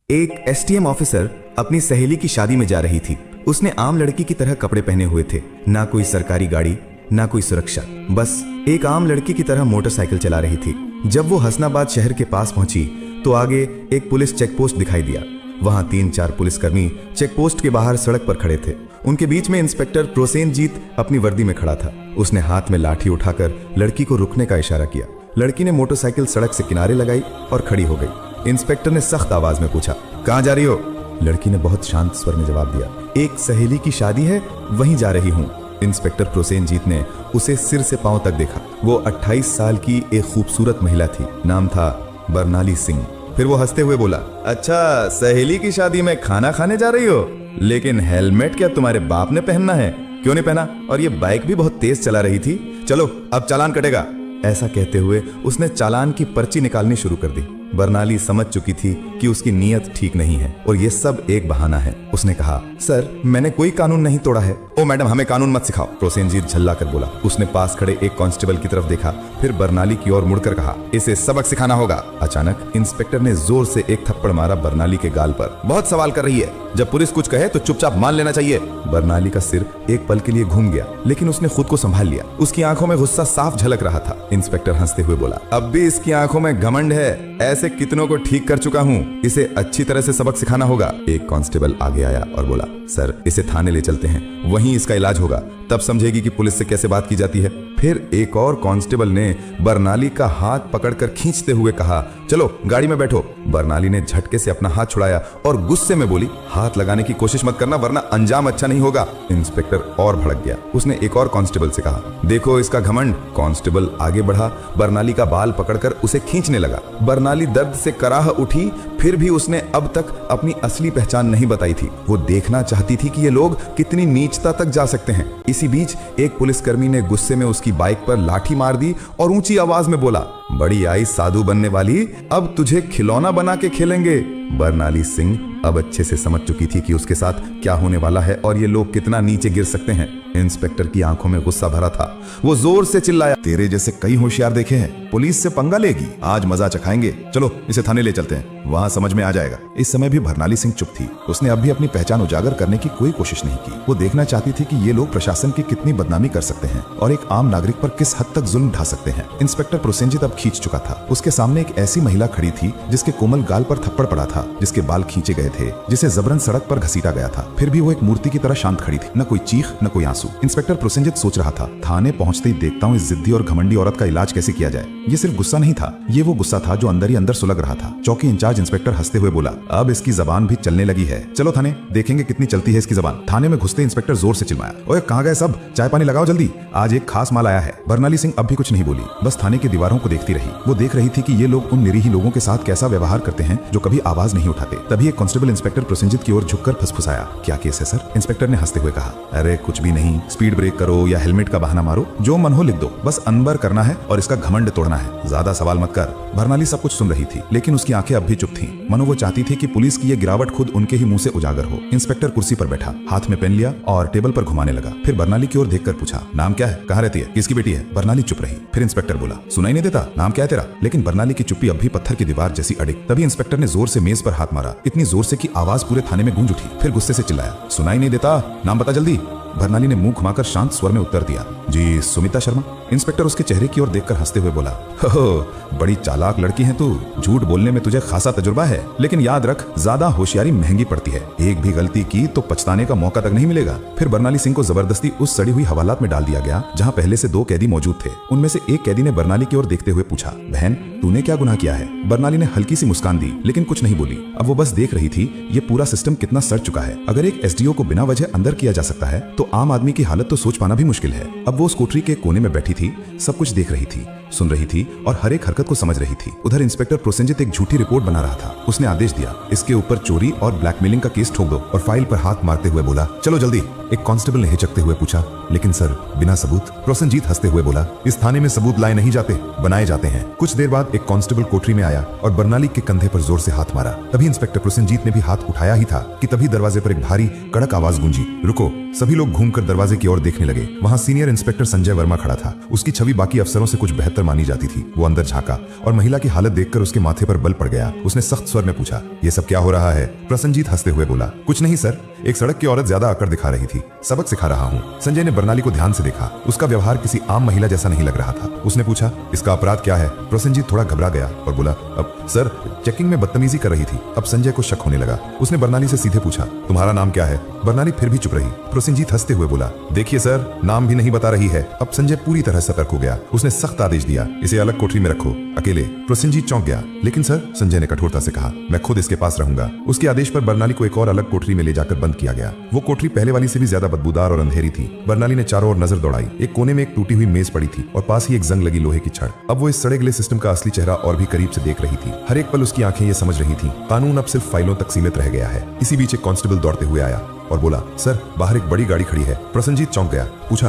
एक STM officer अपनी सहेली की शादी में जा रही थी। उसने आम लड़की की तरह कपड़े पहने हुए थे, ना कोई सरकारी गाड़ी ना कोई सुरक्षा, बस एक आम लड़की की तरह मोटरसाइकिल चला रही थी। जब वो हसनाबाद शहर के पास पहुंची तो आगे एक पुलिस चेकपोस्ट दिखाई दिया। वहां 3-4 पुलिसकर्मी चेकपोस्ट के बाहर सड़क पर खड़े थे। उनके बीच में इंस्पेक्टर प्रोसेनजीत अपनी वर्दी में खड़ा था। उसने हाथ में लाठी उठाकर लड़की को रुकने का इशारा किया। लड़की ने मोटरसाइकिल सड़क से किनारे लगाई और खड़ी हो गई। इंस्पेक्टर ने सख्त आवाज में पूछा, कहां जा रही हो? लड़की ने बहुत शांत स्वर में जवाब दिया, एक सहेली की शादी है, वहीं जा रही हूँ। इंस्पेक्टर प्रोसेनजीत ने उसे सिर से पांव तक देखा। वो 28 साल की एक खूबसूरत महिला थी। नाम था बरनाली सिंह। फिर वो हंसते हुए बोला, अच्छा, सहेली की शादी में खाना खाने जा रही हो? लेकिन हेलमेट क्या तुम्हारे बाप ने पहनना है? क्यों नहीं पहना? और ये बाइक भी बहुत तेज चला रही थी। चलो अब चालान कटेगा। ऐसा कहते हुए उसने चालान की पर्ची निकालनी शुरू कर दी। बरनाली समझ चुकी थी कि उसकी नीयत ठीक नहीं है और ये सब एक बहाना है। उसने कहा, सर, मैंने कोई कानून नहीं तोड़ा है। ओ मैडम, हमें कानून मत सिखाओ, प्रोसेनजीत झल्ला कर बोला। उसने पास खड़े एक कांस्टेबल की तरफ देखा, फिर बरनाली की ओर मुड़कर कहा, इसे सबक सिखाना होगा। अचानक इंस्पेक्टर ने जोर से एक थप्पड़ मारा बरनाली के गाल पर। बहुत सवाल कर रही है, जब पुलिस कुछ कहे तो चुपचाप मान लेना चाहिए। बरनाली का सिर एक पल के लिए घूम गया, लेकिन उसने खुद को संभाल लिया। उसकी आंखों में गुस्सा साफ झलक रहा था। इंस्पेक्टर हंसते हुए बोला, अब भी इसकी आंखों में घमंड है। ऐसे कितनों को ठीक कर चुका हूँ, इसे अच्छी तरह से सबक सिखाना होगा। एक कांस्टेबल आगे आया और बोला, सर, इसे थाने ले चलते हैं, वहीं इसका इलाज होगा, तब समझेगी कि पुलिस से कैसे बात की जाती है। फिर एक और कांस्टेबल ने बरनाली का हाथ पकड़कर खींचते हुए कहा, चलो गाड़ी में बैठो। बरनाली ने झटके से अपना हाथ छुड़ाया और गुस्से में बोली, हाथ लगाने की कोशिश मत करना वरना अंजाम अच्छा नहीं होगा। इंस्पेक्टर और भड़क गया। उसने एक और कांस्टेबल से कहा, देखो इसका घमंड। कांस्टेबल आगे बढ़ा, बरनाली का बाल पकड़कर उसे खींचने लगा। बरनाली दर्द से कराह उठी, फिर भी उसने अब तक अपनी असली पहचान नहीं बताई थी। वो देखना चाहती थी कि ये लोग कितनी नीचता तक जा सकते हैं। इसी बीच एक पुलिसकर्मी ने गुस्से में उसकी बाइक पर लाठी मार दी और ऊंची आवाज में बोला, बड़ी आई साधु बनने वाली, अब तुझे खिलौना बना के खेलेंगे। बरनाली सिंह अब अच्छे से समझ चुकी थी कि उसके साथ क्या होने वाला है और ये लोग कितना नीचे गिर सकते हैं। इंस्पेक्टर की आंखों में गुस्सा भरा था। वो जोर से चिल्लाया, तेरे जैसे कई होशियार देखे हैं, पुलिस से पंगा लेगी, आज मजा चखाएंगे। चलो इसे थाने ले चलते हैं, वहां समझ में आ जाएगा। इस समय भी बरनाली सिंह चुप थी। उसने अब भी अपनी पहचान उजागर करने की कोई कोशिश नहीं की। वो देखना चाहती थी कि ये लोग प्रशासन की कितनी बदनामी कर सकते हैं और एक आम नागरिक पर किस हद तक जुल्म ढा सकते हैं। इंस्पेक्टर प्रोसेनजीत अब खींच चुका था। उसके सामने एक ऐसी महिला खड़ी थी जिसके कोमल गाल पर थप्पड़ पड़ा था, जिसके बाल खींचे गए थे, जिसे जबरन सड़क पर घसीटा गया था। फिर भी वो एक मूर्ति की तरह शांत खड़ी थी, न कोई चीख न कोई आंसू। इंस्पेक्टर प्रोसेनजीत सोच रहा था, थाने पहुंचते ही देखता हूँ इस जिद्दी और घमंडी औरत का इलाज कैसे किया जाए। ये सिर्फ गुस्सा नहीं था, ये वो गुस्सा था जो अंदर ही अंदर सुलग रहा था। चौकी इंचार्ज इंस्पेक्टर हंसते हुए बोला, अब इसकी जबान भी चलने लगी है, चलो थाने देखेंगे कितनी चलती है इसकी जबान। थाने में घुसते इंस्पेक्टर जोर से चिल्लाया, ओए कहाँ गए सब, चाय पानी लगाओ जल्दी, आज एक खास माल आया है। बरनाली सिंह अब भी कुछ नहीं बोली, बस थाने की दीवारों को देखती रही। वो देख रही थी कि ये लोग उन निरीह लोगों के साथ कैसा व्यवहार करते हैं जो कभी आवाज नहीं उठाते। तभी एक कांस्टेबल इंस्पेक्टर प्रोसेनजीत की ओर झुककर फुसफुसाया, क्या केस है सर? इंस्पेक्टर ने हंसते हुए कहा, अरे कुछ भी नहीं, स्पीड ब्रेक करो या हेलमेट का बहाना मारो, जो मन हो लिख दो, बस अनबर करना है और इसका घमंड तोड़ना है, ज्यादा सवाल मत कर। बरनाली सब कुछ सुन रही थी, लेकिन उसकी आंखें अब भी चुप थीं। मनो वो चाहती थी कि पुलिस की ये गिरावट खुद उनके ही मुंह से उजागर हो। इंस्पेक्टर कुर्सी पर बैठा, हाथ में पेन लिया और टेबल पर घुमाने लगा। फिर बरनाली की ओर देखकर पूछा, नाम क्या है, कहाँ रहती है, किसकी बेटी है? बरनाली चुप रही। फिर इंस्पेक्टर बोला, सुनाई नहीं देता, नाम क्या है तेरा? लेकिन बरनाली की चुप्पी अब भी पत्थर की दीवार जैसी अड़िग। तभी इंस्पेक्टर ने जोर से मेज पर हाथ मारा, इतनी जोर से कि आवाज पूरे थाने में गूंज उठी। फिर गुस्से से चिल्लाया, सुनाई नहीं देता, नाम बता जल्दी। बरनाली ने मुंह घुमाकर शांत स्वर में उत्तर दिया, जी सुमिता शर्मा। इंस्पेक्टर उसके चेहरे की ओर देखकर हंसते हुए बोला, हो बड़ी चालाक लड़की है तू, झूठ बोलने में तुझे खासा तजुर्बा है, लेकिन याद रख ज्यादा होशियारी महंगी पड़ती है, एक भी गलती की तो पछताने का मौका तक नहीं मिलेगा। फिर बरनाली सिंह को जबरदस्ती उस सड़ी हुई हवालात में डाल दिया गया जहाँ पहले से 2 कैदी मौजूद थे। उनमें से एक कैदी ने बरनाली की ओर देखते हुए पूछा, बहन तूने क्या गुनाह किया है? बरनाली ने हल्की सी मुस्कान दी, लेकिन कुछ नहीं बोली। अब वो बस देख रही थी ये पूरा सिस्टम कितना सड़ चुका है। अगर एक एसडीओ को बिना वजह अंदर किया जा सकता है तो आम आदमी की हालत तो सोच पाना भी मुश्किल है। अब वो स्कूटरी के कोने में बैठी थी, सब कुछ देख रही थी, सुन रही थी और हर एक हरकत को समझ रही थी। उधर इंस्पेक्टर प्रोसेनजीत एक झूठी रिपोर्ट बना रहा था। उसने आदेश दिया, इसके ऊपर चोरी और ब्लैकमेलिंग का केस ठोक दो, और फाइल पर हाथ मारते हुए बोला, चलो जल्दी। एक कांस्टेबल ने हिचकते हुए पूछा, लेकिन सर बिना सबूत? प्रोसेनजीत हंसते हुए बोला, इस थाने में सबूत लाए नहीं जाते, बनाए जाते हैं। कुछ देर बाद एक कांस्टेबल कोठरी में आया और बरनाली के कंधे पर जोर से हाथ मारा। तभी इंस्पेक्टर प्रोसेनजीत ने भी हाथ उठाया ही था कि तभी दरवाजे पर एक भारी कड़क आवाज गूंजी, रुको। सभी लोग घूमकर दरवाजे की ओर देखने लगे। वहां सीनियर इंस्पेक्टर संजय वर्मा खड़ा था। उसकी छवि बाकी अफसरों से कुछ बेहतर पवित्र मानी जाती थी। वो अंदर झांका और महिला की हालत देखकर उसके माथे पर बल पड़ गया। उसने सख्त स्वर में पूछा, ये सब क्या हो रहा है? प्रसन्नजीत हंसते हुए बोला, कुछ नहीं सर, एक सड़क की औरत ज्यादा अकड़ दिखा रही थी, सबक सिखा रहा हूँ। संजय ने बर्नाली को ध्यान से देखा। उसका व्यवहार किसी आम महिला जैसा नहीं लग रहा था। उसने पूछा, इसका अपराध क्या है? प्रसन्नजीत थोड़ा घबरा गया और बोला, अब सर, चेकिंग में बदतमीजी कर रही थी। अब संजय को शक होने लगा। उसने बर्नाली से सीधे पूछा, तुम्हारा नाम क्या है? बर्नाली फिर भी चुप रही। प्रसन्नजीत हंसते हुए बोला, देखिए सर, नाम भी नहीं बता रही है। अब संजय पूरी तरह सतर्क हो गया। उसने सख्त आदेश दिया, इसे अलग कोठरी में रखो, अकेले। प्रसन्नजीत चौंक गया। लेकिन सर, संजय ने कठोरता से कहा, मैं खुद इसके पास रहूंगा। उसके आदेश पर बर्नाली को एक और अलग कोठरी में ले जाकर बंद किया गया। वो कोठरी पहले वाली से भी ज्यादा बदबूदार और अंधेरी थी। बर्नाली ने चारों ओर नजर दौड़ाई। एक कोने में एक टूटी हुई मेज पड़ी थी और पास ही एक जंग लगी लोहे की छड़। अब वो इस सड़े गले सिस्टम का असली चेहरा और भी करीब से देख रही थी। हर एक पल उसकी आंखें ये समझ रही थी, कानून अब सिर्फ फाइलों तक सीमित रह गया है। इसी बीच एक कांस्टेबल दौड़ते हुए आया और बोला, सर, बाहर एक बड़ी गाड़ी खड़ी है। प्रसन्नजीत चौंक गया। पूछा,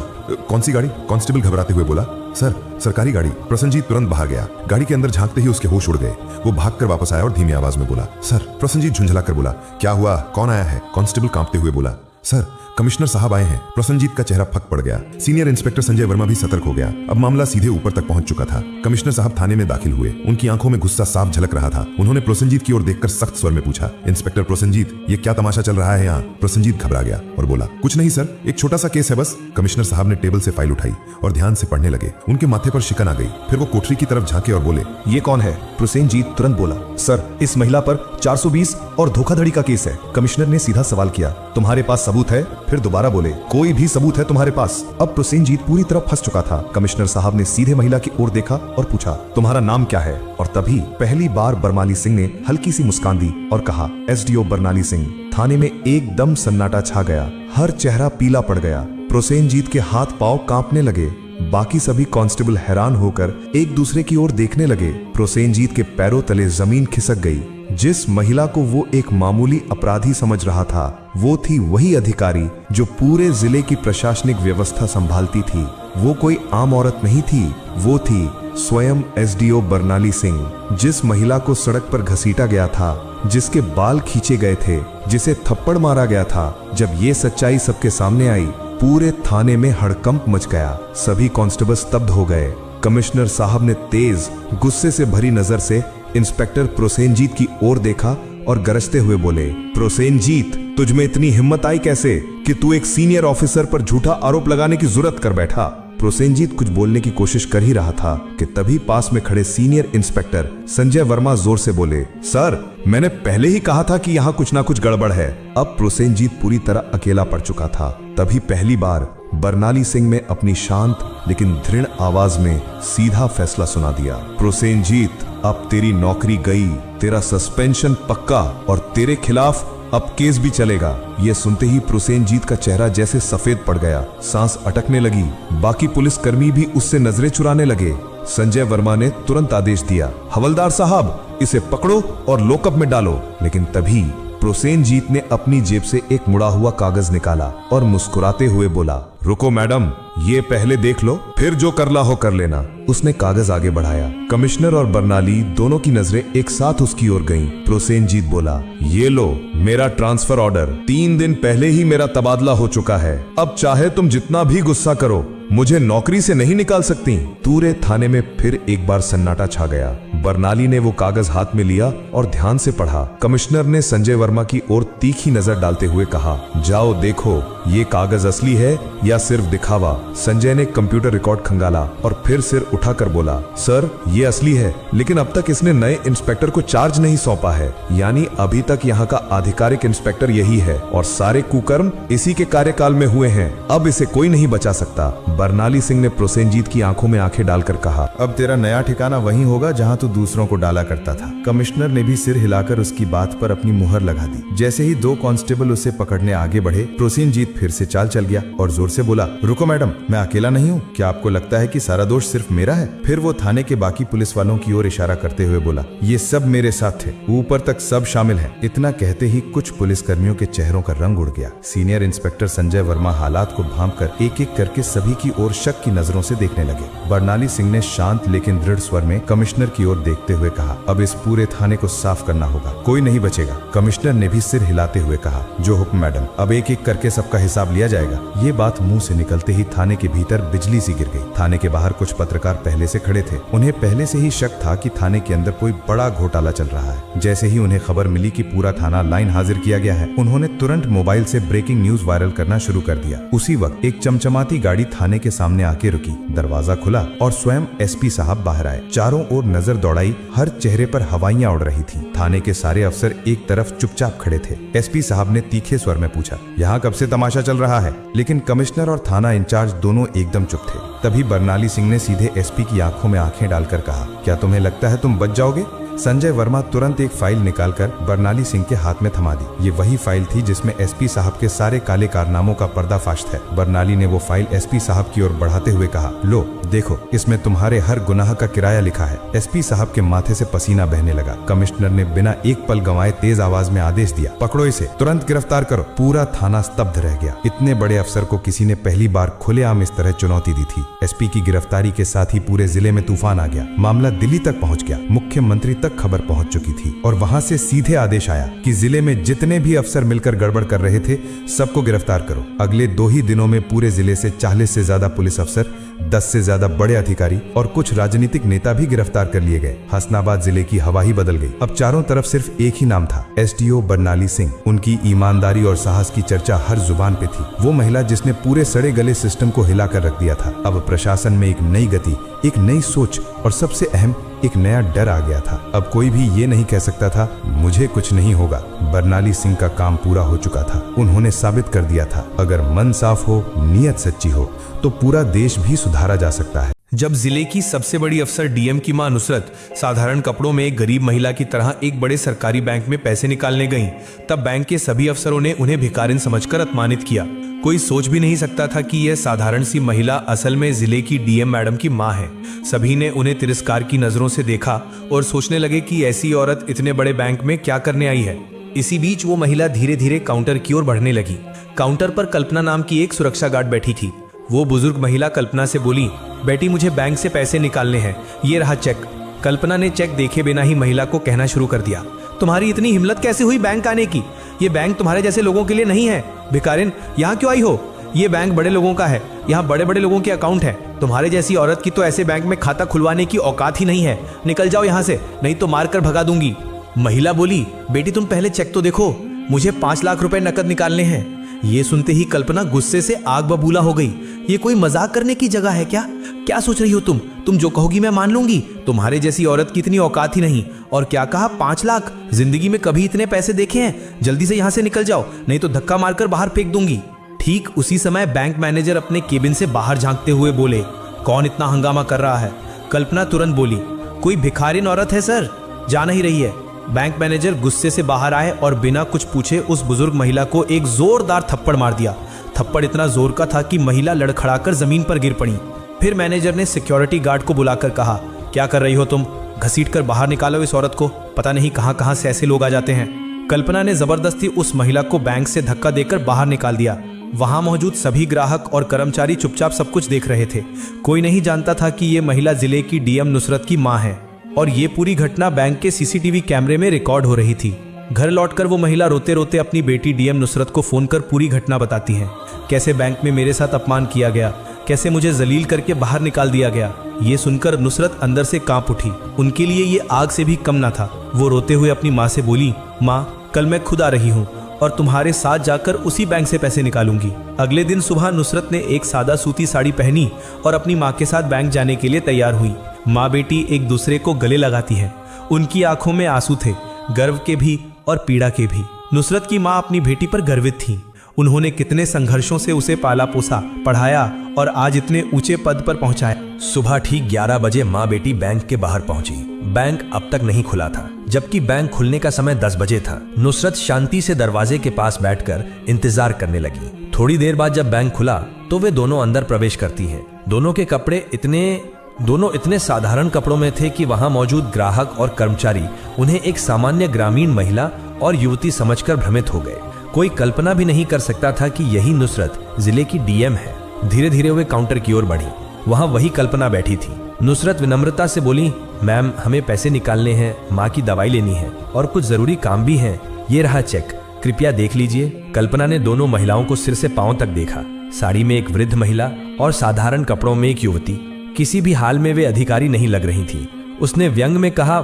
कौन सी गाड़ी? कांस्टेबल घबराते हुए बोला, सर, सरकारी गाड़ी। प्रसन्नजीत तुरंत बाहर गया। गाड़ी के अंदर झांकते ही उसके होश उड़ गए। वो भागकर वापस आया और धीमी आवाज में बोला, सर। प्रसन्नजीत झुंझला कर बोला, क्या हुआ? कौन आया है? कांस्टेबल कांपते हुए बोला, सर, कमिश्नर साहब आए हैं। प्रसन्नजीत का चेहरा फक पड़ गया। सीनियर इंस्पेक्टर संजय वर्मा भी सतर्क हो गया। अब मामला सीधे ऊपर तक पहुंच चुका था। कमिश्नर साहब थाने में दाखिल हुए। उनकी आंखों में गुस्सा साफ झलक रहा था। उन्होंने प्रसन्नजीत की ओर देखकर सख्त स्वर में पूछा, इंस्पेक्टर प्रसन्नजीत, ये क्या तमाशा चल रहा है यहाँ? प्रसन्नजीत घबरा गया और बोला, कुछ नहीं सर, एक छोटा सा केस है बस। कमिश्नर साहब ने टेबल से फाइल उठाई और ध्यान से पढ़ने लगे। उनके माथे पर शिकन आ गई। फिर वो कोठरी की तरफ झांके और बोले, ये कौन है? प्रसेनजीत तुरंत बोला, सर, इस महिला पर 420 और धोखाधड़ी का केस है। कमिश्नर ने सीधा सवाल किया, तुम्हारे पास सबूत है? फिर दोबारा बोले, कोई भी सबूत है तुम्हारे पास? अब प्रसेनजीत पूरी तरह फंस चुका था। कमिश्नर साहब ने सीधे महिला की ओर देखा और पूछा, तुम्हारा नाम क्या है? और तभी पहली बार बरमाली सिंह ने हल्की सी मुस्कान दी और कहा, एसडीओ बरनाली सिंह। थाने में एकदम सन्नाटा छा गया। हर चेहरा पीला पड़ गया। प्रसेनजीत के हाथ पांव कांपने लगे। बाकी सभी कांस्टेबल हैरान होकर एक दूसरे की ओर देखने लगे। प्रसेनजीत के पैरों तले जमीन खिसक गई। जिस महिला को वो एक मामूली अपराधी समझ रहा था, वो थी वही अधिकारी जो पूरे जिले की प्रशासनिक व्यवस्था संभालती थी। वो कोई आम औरत नहीं थी, वो थी स्वयं एसडीओ बरनाली सिंह। जिस महिला को सड़क पर घसीटा गया था, जिसके बाल खींचे गए थे, जिसे थप्पड़ मारा गया था, जब ये सच्चाई सबके सामने आई, पूरे थाने में हड़कंप मच गया। सभी कांस्टेबल स्तब्ध हो गए। कमिश्नर साहब ने तेज, गुस्से से भरी नजर से इंस्पेक्टर प्रसेनजीत की ओर देखा और गरजते हुए बोले, प्रसेनजीत, तुझ में इतनी हिम्मत आई कैसे कि तू एक सीनियर ऑफिसर पर झूठा आरोप लगाने की जुर्रत कर बैठा? प्रसेनजीत कुछ बोलने की कोशिश कर ही रहा था कि तभी पास में खड़े सीनियर इंस्पेक्टर संजय वर्मा जोर से बोले, सर, मैंने पहले ही कहा था कि यहाँ कुछ ना कुछ गड़बड़ है। अब प्रसेनजीत पूरी तरह अकेला पड़ चुका था। तभी पहली बार बरनाली सिंह ने अपनी शांत लेकिन दृढ़ आवाज में सीधा फैसला सुना दिया, प्रसेनजीत, अब तेरी नौकरी गई, तेरा सस्पेंशन पक्का और तेरे खिलाफ अब केस भी चलेगा। ये सुनते ही प्रसेनजीत का चेहरा जैसे सफेद पड़ गया। सांस अटकने लगी। बाकी पुलिसकर्मी भी उससे नजरें चुराने लगे। संजय वर्मा ने तुरंत आदेश दिया, हवलदार साहब, इसे पकड़ो और लॉकअप में डालो। लेकिन तभी प्रसेनजीत ने अपनी जेब से एक मुड़ा हुआ कागज निकाला और मुस्कुराते हुए बोला, रुको मैडम, ये पहले देख लो, फिर जो करना हो कर लेना। उसने कागज आगे बढ़ाया। कमिश्नर और बरनाली दोनों की नजरें एक साथ उसकी ओर गईं। प्रसेनजीत बोला, ये लो मेरा ट्रांसफर ऑर्डर। 3 दिन पहले ही मेरा तबादला हो चुका है। अब चाहे तुम जितना भी गुस्सा करो, मुझे नौकरी से नहीं निकाल सकती। पूरे थाने में फिर एक बार सन्नाटा छा गया। बरनाली ने वो कागज हाथ में लिया और ध्यान से पढ़ा। कमिश्नर ने संजय वर्मा की ओर तीखी नजर डालते हुए कहा, जाओ देखो ये कागज असली है या सिर्फ दिखावा। संजय ने कंप्यूटर रिकॉर्ड खंगाला और फिर सिर उठाकर बोला, सर, ये असली है, लेकिन अब तक इसने नए इंस्पेक्टर को चार्ज नहीं सौंपा है। यानी अभी तक यहाँ का आधिकारिक इंस्पेक्टर यही है और सारे कुकर्म इसी के कार्यकाल में हुए हैं। अब इसे कोई नहीं बचा सकता। बरनाली सिंह ने प्रसेनजीत की आंखों में आंखें डालकर कहा, अब तेरा नया ठिकाना वहीं होगा जहां तू दूसरों को डाला करता था। कमिश्नर ने भी सिर हिलाकर उसकी बात पर अपनी मुहर लगा दी। जैसे ही 2 कांस्टेबल उसे पकड़ने आगे बढ़े, प्रसेनजीत फिर से चाल चल गया और जोर से बोला, रुको मैडम, मैं अकेला नहीं हूँ। क्या आपको लगता है कि सारा दोष सिर्फ मेरा है? फिर वो थाने के बाकी पुलिस वालों की ओर इशारा करते हुए बोला, ये सब मेरे साथ थे, ऊपर तक सब शामिल हैं। इतना कहते ही कुछ पुलिसकर्मियों के चेहरों का रंग उड़ गया। सीनियर इंस्पेक्टर संजय वर्मा हालात को भांपकर एक एक करके सभी की ओर शक की नजरों से देखने लगे। बरनाली सिंह ने शांत लेकिन दृढ़ स्वर में कमिश्नर की ओर देखते हुए कहा, अब इस पूरे थाने को साफ करना होगा, कोई नहीं बचेगा। कमिश्नर ने भी सिर हिलाते हुए कहा, जो हुक्म मैडम, अब एक एक करके सबका हिसाब लिया जाएगा। ये बात मुंह से निकलते ही थाने के भीतर बिजली सी गिर गई। थाने के बाहर कुछ पत्रकार पहले से खड़े थे। उन्हें पहले से ही शक था कि थाने के अंदर कोई बड़ा घोटाला चल रहा है। जैसे ही उन्हें खबर मिली कि पूरा थाना लाइन हाजिर किया गया है, उन्होंने तुरंत मोबाइल से ब्रेकिंग न्यूज वायरल करना शुरू कर दिया। उसी वक्त एक चमचमाती गाड़ी थाने के सामने आके रुकी, दरवाजा खुला और स्वयं एसपी साहब बाहर आए। चारों ओर नजर दौड़ाई, हर चेहरे पर हवाइयां उड़ रही थी। थाने के सारे अफसर एक तरफ चुपचाप खड़े थे। एसपी साहब ने तीखे स्वर में पूछा, यहाँ कब से तमाशा चल रहा है? लेकिन कमिश्नर और थाना इंचार्ज दोनों एकदम चुप थे। तभी बरनाली सिंह ने सीधे एसपी की आंखों में आंखें डालकर कहा, क्या तुम्हें लगता है तुम बच जाओगे? संजय वर्मा तुरंत एक फाइल निकालकर बरनाली सिंह के हाथ में थमा दी। ये वही फाइल थी जिसमें एसपी साहब के सारे काले कारनामों का पर्दाफाश था। बरनाली ने वो फाइल एसपी साहब की ओर बढ़ाते हुए कहा, लो देखो, इसमें तुम्हारे हर गुनाह का किराया लिखा है। एसपी साहब के माथे से पसीना बहने लगा। कमिश्नर ने बिना एक पल गंवाए तेज आवाज में आदेश दिया, पकड़ो इसे, तुरंत गिरफ्तार करो। पूरा थाना स्तब्ध रह गया। इतने बड़े अफसर को किसी ने पहली बार खुलेआम इस तरह चुनौती दी थी। एसपी की गिरफ्तारी के साथ ही पूरे जिले में तूफान आ गया। मामला दिल्ली तक पहुंच गया। मुख्यमंत्री तक खबर पहुंच चुकी थी और वहां से सीधे आदेश आया कि जिले में जितने भी अफसर मिलकर गड़बड़ कर रहे थे सबको गिरफ्तार करो। अगले 2 ही दिनों में पूरे जिले से 40 से ज्यादा पुलिस अफसर, 10 से ज्यादा बड़े अधिकारी और कुछ राजनीतिक नेता भी गिरफ्तार कर लिए गए। हसनाबाद जिले की हवा ही बदल गई। अब चारों तरफ सिर्फ एक ही नाम था, एसडीओ बरनाली सिंह। उनकी ईमानदारी और साहस की चर्चा हर जुबान पे थी। वो महिला जिसने पूरे सड़े गले सिस्टम को हिलाकर रख दिया था। अब प्रशासन में एक नई गति, एक नई सोच और सबसे अहम एक नया डर आ गया था। अब कोई भी ये नहीं कह सकता था मुझे कुछ नहीं होगा। बरनाली सिंह का काम पूरा हो चुका था। उन्होंने साबित कर दिया था, अगर मन साफ हो, नीयत सच्ची हो तो पूरा देश भी सुधारा जा सकता है। जब जिले की सबसे बड़ी अफसर डीएम की मां नुसरत साधारण कपड़ों में एक गरीब महिला की तरह एक बड़े सरकारी बैंक में पैसे निकालने गईं, तब बैंक के सभी अफसरों ने उन्हें भिखारिन समझकर अपमानित किया। कोई सोच भी नहीं सकता था कि यह साधारण सी महिला असल में जिले की डीएम मैडम की मां है। सभी ने उन्हें तिरस्कार की नजरों से देखा और सोचने लगे कि ऐसी औरत इतने बड़े बैंक में क्या करने आई है। इसी बीच वो महिला धीरे धीरे काउंटर की ओर बढ़ने लगी। काउंटर पर कल्पना नाम की एक सुरक्षा गार्ड बैठी थी। वो बुजुर्ग महिला कल्पना से बोली, बेटी मुझे बैंक से पैसे निकालने हैं, ये रहा चेक। कल्पना ने चेक देखे बिना ही महिला को कहना शुरू कर दिया, तुम्हारी इतनी हिम्मत कैसे हुई बैंक आने की? ये बैंक तुम्हारे जैसे लोगों के लिए नहीं है। भिखारिन, यहाँ क्यों आई हो? ये बैंक बड़े लोगों का है, यहाँ बड़े बड़े लोगों के अकाउंट है। तुम्हारे जैसी औरत की तो ऐसे बैंक में खाता खुलवाने की औकात ही नहीं है। निकल जाओ यहाँ से, नहीं तो मार कर भगा दूंगी। महिला बोली, बेटी तुम पहले चेक तो देखो, मुझे 5 लाख रुपए नकद निकालने हैं। ये सुनते ही कल्पना गुस्से से आग बबूला हो गई। ये कोई मजाक करने की जगह है क्या? क्या सोच रही हो तुम जो कहोगी मैं मान लूंगी। तुम्हारे जैसी औरत की इतनी औकात ही नहीं। और क्या कहा, 5 लाख? जिंदगी में कभी इतने पैसे देखे हैं? जल्दी से यहाँ से निकल जाओ, नहीं तो धक्का मारकर बाहर फेंक दूंगी। ठीक उसी समय बैंक मैनेजर अपने केबिन से बाहर झांकते हुए बोले, कौन इतना हंगामा कर रहा है? कल्पना तुरंत बोली, कोई भिखारिन औरत है सर, जा नहीं रही है। बैंक मैनेजर गुस्से से बाहर आए और बिना कुछ पूछे उस बुजुर्ग महिला को एक जोरदार थप्पड़ मार दिया। थप्पड़ इतना जोर का था कि महिला लड़खड़ाकर जमीन पर गिर पड़ी। फिर मैनेजर ने सिक्योरिटी गार्ड को बुलाकर कहा, क्या कर रही हो तुम? घसीट कर बाहर निकालो इस औरत को, पता नहीं कहां कहां से ऐसे लोग आ जाते हैं। कल्पना ने जबरदस्ती उस महिला को बैंक से धक्का देकर बाहर निकाल दिया। वहां मौजूद सभी ग्राहक और कर्मचारी चुपचाप सब कुछ देख रहे थे। कोई नहीं जानता था कि ये महिला जिले की डीएम नुसरत की मां है और ये पूरी घटना बैंक के सीसीटीवी कैमरे में रिकॉर्ड हो रही थी। घर लौटकर वो महिला रोते रोते अपनी बेटी डीएम नुसरत को फोन कर पूरी घटना बताती है। कैसे बैंक में मेरे साथ अपमान किया गया, कैसे मुझे जलील करके बाहर निकाल दिया गया। ये सुनकर नुसरत अंदर से कांप उठी। उनके लिए ये आग से भी कम ना था। वो रोते हुए अपनी माँ से बोली, माँ कल मैं खुद आ रही हूँ और तुम्हारे साथ जाकर उसी बैंक से पैसे निकालूंगी। अगले दिन सुबह नुसरत ने एक सादा सूती साड़ी पहनी और अपनी माँ के साथ बैंक जाने के लिए तैयार हुई। माँ बेटी एक दूसरे को गले लगाती है। उनकी आंखों में आंसू थे, गर्व के भी और पीड़ा के भी। नुसरत की माँ अपनी बेटी पर गर्वित थी। उन्होंने कितने संघर्षों से उसे पाला पोसा, पढ़ाया और आज इतने ऊंचे पद पर पहुंचाया। सुबह ठीक 11 बजे माँ बेटी बैंक के बाहर पहुंची। बैंक अब तक नहीं खुला था, जबकि बैंक खुलने का समय 10 बजे था। नुसरत शांति से दरवाजे के पास बैठकर इंतजार करने लगी। थोड़ी देर बाद जब बैंक खुला तो वे दोनों अंदर प्रवेश करती हैं। दोनों के कपड़े इतने साधारण कपड़ों में थे कि वहां मौजूद ग्राहक और कर्मचारी उन्हें एक सामान्य ग्रामीण महिला और युवती समझकर भ्रमित हो गए। कोई कल्पना भी नहीं कर सकता था कि यही नुसरत जिले की डीएम है। धीरे धीरे वे काउंटर की ओर बढ़ी। वहाँ वही कल्पना बैठी थी। नुसरत विनम्रता से बोली, मैम हमें पैसे निकालने हैं, माँ की दवाई लेनी है और कुछ जरूरी काम भी है। ये रहा चेक, कृपया देख लीजिए। कल्पना ने दोनों महिलाओं को सिर से पांव तक देखा। साड़ी में एक वृद्ध महिला और साधारण कपड़ों में एक युवती। किसी भी हाल में वे अधिकारी नहीं लग रही थी। उसने व्यंग में कहा,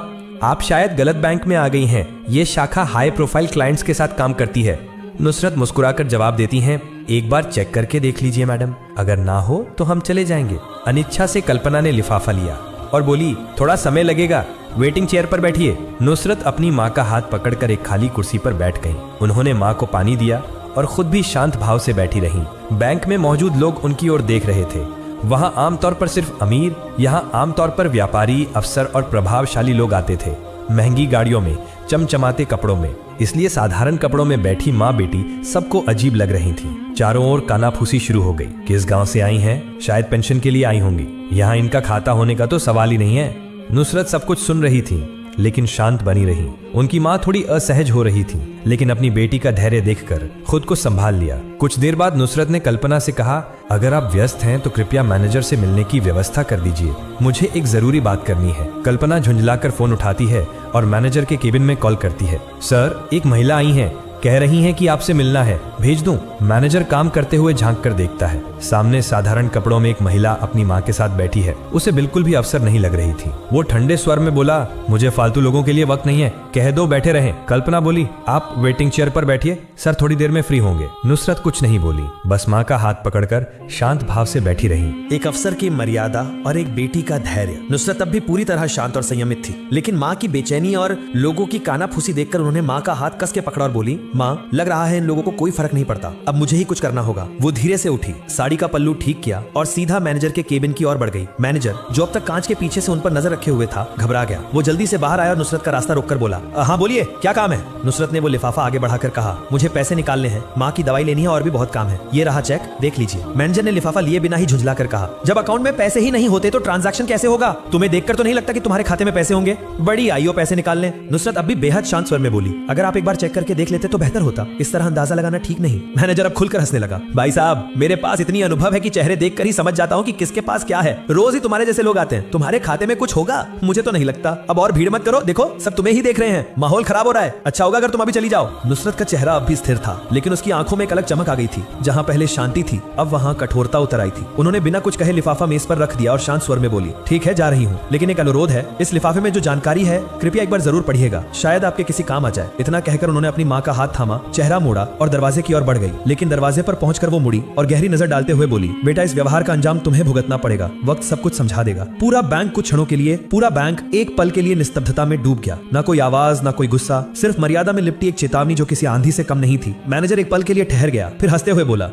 आप शायद गलत बैंक में आ गई हैं। ये शाखा हाई प्रोफाइल क्लाइंट्स के साथ काम करती है। नुसरत मुस्कुराकर जवाब देती हैं, एक बार चेक करके देख लीजिए मैडम, अगर ना हो तो हम चले जाएंगे। अनिच्छा से कल्पना ने लिफाफा लिया और बोली, थोड़ा समय लगेगा, वेटिंग चेयर पर बैठिए। नुसरत अपनी माँ का हाथ पकड़कर एक खाली कुर्सी पर बैठ गई। उन्होंने माँ को पानी दिया और खुद भी शांत भाव से बैठी रहीं। बैंक में मौजूद लोग उनकी ओर देख रहे थे। वहाँ आमतौर पर सिर्फ अमीर, यहाँ आमतौर पर व्यापारी, अफसर और प्रभावशाली लोग आते थे, महंगी गाड़ियों में, चमचमाते कपड़ों में। इसलिए साधारण कपड़ों में बैठी माँ बेटी सबको अजीब लग रही थी। चारों ओर कानाफूसी शुरू हो गई। किस गांव से आई हैं? शायद पेंशन के लिए आई होंगी। यहाँ इनका खाता होने का तो सवाल ही नहीं है। नुसरत सब कुछ सुन रही थी लेकिन शांत बनी रही। उनकी माँ थोड़ी असहज हो रही थी लेकिन अपनी बेटी का धैर्य देखकर खुद को संभाल लिया। कुछ देर बाद नुसरत ने कल्पना से कहा, अगर आप व्यस्त हैं तो कृपया मैनेजर से मिलने की व्यवस्था कर दीजिए, मुझे एक जरूरी बात करनी है। कल्पना झुंझलाकर फोन उठाती है और मैनेजर के केबिन में कॉल करती है। सर, एक महिला आई है, कह रही हैं कि आपसे मिलना है, भेज दूं? मैनेजर काम करते हुए झांक कर देखता है। सामने साधारण कपड़ों में एक महिला अपनी माँ के साथ बैठी है। उसे बिल्कुल भी अवसर नहीं लग रही थी। वो ठंडे स्वर में बोला, मुझे फालतू लोगों के लिए वक्त नहीं है, कह दो बैठे रहें। कल्पना बोली, आप वेटिंग चेयर पर बैठिए, सर थोड़ी देर में फ्री होंगे। नुसरत कुछ नहीं बोली, बस माँ का हाथ पकड़कर शांत भाव से बैठी रही। एक अफसर की मर्यादा और एक बेटी का धैर्य। नुसरत अब भी पूरी तरह शांत और संयमित थी, लेकिन माँ की बेचैनी और लोगों की कानाफूसी देखकर उन्होंने माँ का हाथ कस के पकड़ा और बोली, माँ लग रहा है इन लोगों को कोई फर्क नहीं पड़ता, अब मुझे ही कुछ करना होगा। वो धीरे से उठी, साड़ी का पल्लू ठीक किया और सीधा मैनेजर के केबिन की ओर बढ़ गई। मैनेजर, जो अब तक कांच के पीछे से उन पर नजर रखे हुए था, घबरा गया। वो जल्दी से बाहर आया और नुसरत का रास्ता रोककर बोला, हाँ बोलिए, क्या काम है? नुसरत ने वो लिफाफा आगे बढ़ाकर कहा, मुझे पैसे निकालने हैं, माँ की दवाई लेनी है और भी बहुत काम है। ये रहा चेक, देख लीजिए। मैनेजर ने लिफाफा लिए बिना ही झुंझलाकर कहा, जब अकाउंट में पैसे ही नहीं होते तो ट्रांजैक्शन कैसे होगा? तुम्हें देखकर तो नहीं लगता कि तुम्हारे खाते में पैसे होंगे? बड़ी आईओ पैसे निकालने। नुसरत अब भी बेहद शांत स्वर में बोली, अगर आप एक बार चेक करके देख लेते तो बेहतर होता, इस तरह अंदाजा लगाना ठीक नहीं। मैनेजर अब खुलकर हंसने लगा, भाई साहब मेरे पास इतनी अनुभव है कि चेहरे देखकर ही समझ जाता हूँ कि किसके पास क्या है। रोज ही तुम्हारे जैसे लोग आते हैं, तुम्हारे खाते में कुछ होगा? मुझे तो नहीं लगता। अब और भीड़ मत करो, देखो सब तुम्हें ही देख रहे हैं, माहौल खराब हो रहा है। अच्छा होगा अगर तुम अभी चली जाओ। नुसरत का चेहरा अब भी स्थिर था, लेकिन उसकी आंखों में एक अलग चमक आ गई थी। जहाँ पहले शांति थी, अब वहाँ कठोरता उतर आई थी। उन्होंने बिना कुछ कहे लिफाफा मेज पर रख दिया और शांत स्वर में बोली, ठीक है जा रही हूँ, लेकिन एक अनुरोध है, इस लिफाफे में जो जानकारी है कृपया एक बार जरूर पढ़िएगा, शायद आपके किसी काम आ जाए। इतना कहकर उन्होंने अपनी माँ का हाथ थामा, चेहरा मोड़ा और दरवाजे की ओर बढ़ गई। लेकिन दरवाजे पर पहुंचकर वो मुड़ी और गहरी नजर डालते हुए बोली, बेटा इस व्यवहार का अंजाम तुम्हें भुगतना पड़ेगा, वक्त सब कुछ समझा देगा। पूरा बैंक कुछ क्षणों के लिए, पूरा बैंक एक पल के लिए निस्तब्धता में डूब गया। ना कोई आवाज, ना कोई गुस्सा, सिर्फ मर्यादा में लिपटी एक चेतावनी जो किसी आंधी से कम नहीं थी। मैनेजर एक पल के लिए ठहर गया, फिर हंसते हुए बोला,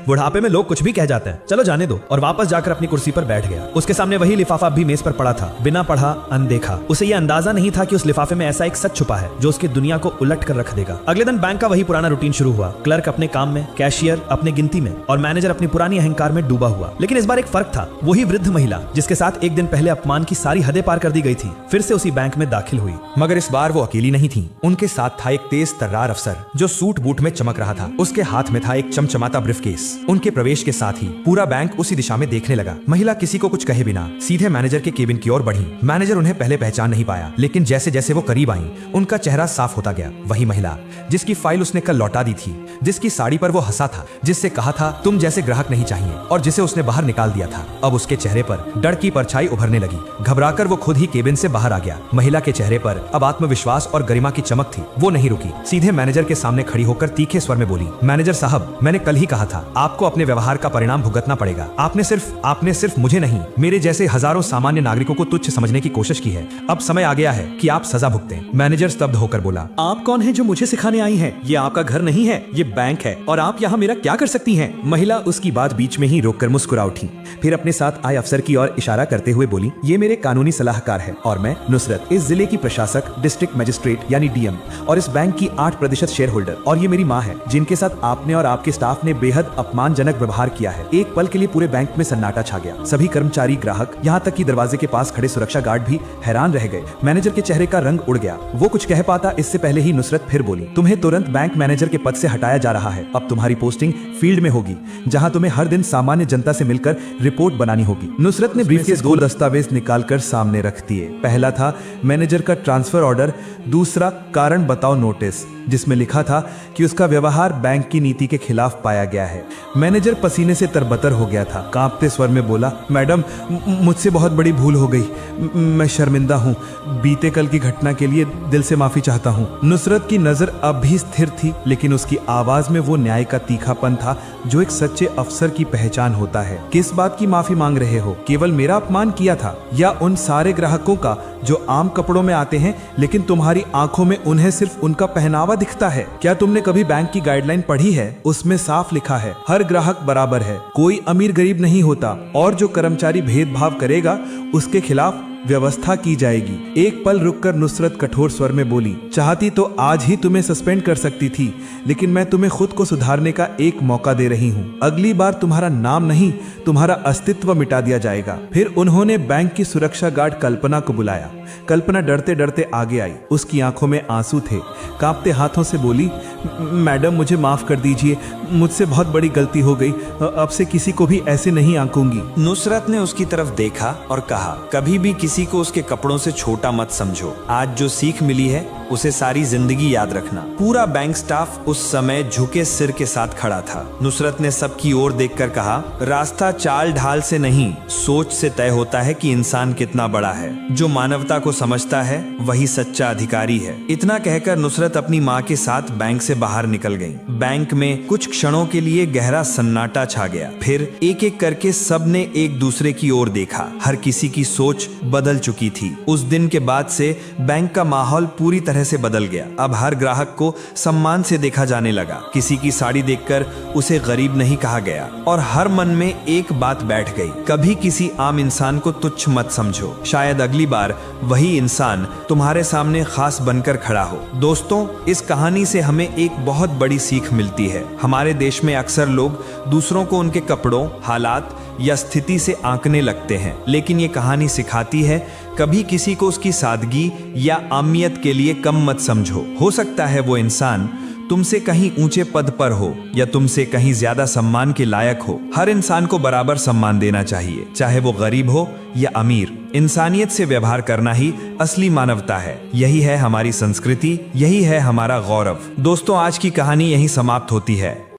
बुढ़ापे में लोग कुछ भी कह जाते हैं, चलो जाने दो, और वापस जाकर अपनी कुर्सी पर बैठ गया। उसके सामने वही लिफाफा भी मेज पर पड़ा था, बिना पढ़ा, अनदेखा। उसे यह अंदाजा नहीं था कि उस लिफाफे में ऐसा एक सच छुपा है जो उसकी दुनिया को उलट कर रख देगा। अगले दिन बैंक का वही पुराना रूटीन शुरू हुआ। क्लर्क अपने काम में, कैशियर अपने गिनती में और मैनेजर अपनी पुरानी अहंकार में डूबा हुआ। लेकिन इस बार एक फर्क था, वही वृद्ध महिला जिसके साथ एक दिन पहले अपमान की सारी हदें पार कर दी गई थी, फिर से उसी बैंक में दाखिल हुई। मगर इस बार वो अकेली नहीं थी। उनके साथ था एक तेज तर्रार अफसर जो सूट बूट में चमक रहा था। उसके हाथ में था एक चमचमाता ब्रीफकेस। उनके प्रवेश के साथ ही पूरा बैंक उसी दिशा में देखने लगा। महिला किसी को कुछ कहे बिना सीधे मैनेजर के केबिन की ओर बढ़ी। मैनेजर उन्हें पहले पहचान नहीं पाया, लेकिन जैसे जैसे वो करीब आई, उनका चेहरा साफ होता गया। वही महिला जिसकी फाइल उसने कल लौटा दी थी, जिसकी साड़ी पर वो हंसा था, जिससे कहा था तुम जैसे ग्राहक नहीं चाहिए, और जिसे उसने बाहर निकाल दिया था। अब उसके चेहरे पर डर की परछाई उभरने लगी। घबराकर वो खुद ही केबिन से बाहर आ गया। महिला के चेहरे पर अब आत्मविश्वास और गरिमा की चमक थी। वो नहीं रुकी, सीधे मैनेजर के सामने खड़ी होकर तीखे स्वर में बोली, मैनेजर साहब, मैंने कल ही कहा था आपको अपने व्यवहार का परिणाम भुगतना पड़ेगा। आपने सिर्फ मुझे नहीं, मेरे जैसे हजारों सामान्य नागरिकों को तुच्छ समझने की कोशिश की है। अब समय आ गया है कि आप सजा भुगतें। मैनेजर स्तब्ध होकर बोला, आप कौन हैं जो मुझे सिखाने आई हैं? ये आपका घर नहीं है, ये बैंक है, और आप यहाँ मेरा क्या कर सकती हैं? महिला उसकी बात बीच में ही रोककर मुस्कुरा उठी, फिर अपने साथ आए अफसर की ओर इशारा करते हुए बोली, ये मेरे कानूनी सलाहकार है और मैं नुसरत, इस जिले की प्रशासक, डिस्ट्रिक्ट मजिस्ट्रेट यानी डीएम, और इस बैंक की 8% शेयर होल्डर। और ये मेरी माँ है जिनके साथ आपने और आपके स्टाफ ने बेहद अपमानजनक व्यवहार किया है। एक पल के लिए पूरे बैंक में सन्नाटा छा गया। सभी कर्मचारी, ग्राहक, यहाँ तक कि दरवाजे के पास खड़े सुरक्षा गार्ड भी हैरान रह गए। मैनेजर के चेहरे का रंग उड़ गया। वो कुछ कह पाता इससे पहले ही नुसरत फिर बोली, तुम्हें तुरंत बैंक मैनेजर के पद से हटाया जा रहा है। अब तुम्हारी पोस्टिंग फील्ड में होगी, जहां तुम्हें हर दिन सामान्य जनता से मिलकर रिपोर्ट बनानी होगी। नुसरत ने ब्रीफकेस 2 दस्तावेज निकालकर सामने रख दिए। पहला था मैनेजर का ट्रांसफर ऑर्डर, दूसरा कारण बताओ नोटिस, जिसमें लिखा था कि उसका व्यवहार बैंक की नीति के खिलाफ पाया गया है। मैनेजर पसीने से तरबतर हो गया था। कांपते स्वर में बोला, मैडम मुझसे बहुत बड़ी भूल हो गई, मैं शर्मिंदा हूँ, बीते कल की घटना के लिए दिल से माफी चाहता हूँ। नुसरत की नजर अब भी स्थिर थी, लेकिन उसकी आवाज में वो न्याय का तीखापन था जो एक सच्चे अफसर की पहचान होता है। किस बात की माफी मांग रहे हो? केवल मेरा अपमान किया था या उन सारे ग्राहकों का जो आम कपड़ों में आते हैं लेकिन तुम्हारी आंखों में उन्हें सिर्फ उनका पहनावा दिखता है? क्या तुमने कभी बैंक की गाइडलाइन पढ़ी है? उसमें साफ लिखा है हर ग्राहक बराबर है, कोई अमीर गरीब नहीं होता, और जो कर्मचारी भेदभाव करेगा उसके खिलाफ व्यवस्था की जाएगी। एक पल रुककर नुसरत कठोर स्वर में बोली, चाहती तो आज ही तुम्हें सस्पेंड कर सकती थी, लेकिन मैं तुम्हें खुद को सुधारने का एक मौका दे रही हूँ। अगली बार तुम्हारा नाम नहीं, तुम्हारा अस्तित्व मिटा दिया जाएगा। फिर उन्होंने बैंक की सुरक्षा गार्ड कल्पना को बुलाया। कल्पना डरते डरते आगे आई। उसकी आंखों में आंसू थे। कांपते हाथों से बोली, मैडम मुझे माफ कर दीजिए, मुझसे बहुत बड़ी गलती हो गई, अब से किसी को भी ऐसे नहीं आंकूंगी। नुसरत ने उसकी तरफ देखा और कहा, कभी भी किसी को उसके कपड़ों से छोटा मत समझो। आज जो सीख मिली है उसे सारी जिंदगी याद रखना। पूरा बैंक स्टाफ उस समय झुके सिर के साथ खड़ा था। नुसरत ने सबकी ओर देखकर कहा, रास्ता चाल ढाल से नहीं, सोच से तय होता है कि इंसान कितना बड़ा है। जो मानवता को समझता है वही सच्चा अधिकारी है। इतना कहकर नुसरत अपनी माँ के साथ बैंक से बाहर निकल गई। बैंक में कुछ क्षणों के लिए गहरा सन्नाटा छा गया। फिर एक एक करके सबने एक दूसरे की ओर देखा। हर किसी की सोच बदल चुकी थी। उस दिन के बाद से बैंक का माहौल पूरी तरह से बदल गया। अब हर ग्राहक को सम्मान से देखा जाने लगा। किसी की साड़ी देखकर उसे गरीब नहीं कहा गया और हर मन में एक बात बैठ गई, कभी किसी आम इंसान को तुच्छ मत समझो। शायद अगली बार वही इंसान तुम्हारे सामने खास बनकर खड़ा हो। दोस्तों, इस कहानी से हमें एक बहुत बड़ी सीख मिलती है। हमारे देश में अक्सर लोग दूसरों को उनके कपड़ों, हालात या स्थिति से आंकने लगते हैं, लेकिन ये कहानी सिखाती है कभी किसी को उसकी सादगी या आमियत के लिए कम मत समझो। हो सकता है वो इंसान तुमसे कहीं ऊंचे पद पर हो या तुमसे कहीं ज्यादा सम्मान के लायक हो। हर इंसान को बराबर सम्मान देना चाहिए, चाहे वो गरीब हो या अमीर। इंसानियत से व्यवहार करना ही असली मानवता है। यही है हमारी संस्कृति, यही है हमारा गौरव। दोस्तों, आज की कहानी यहीं समाप्त होती है।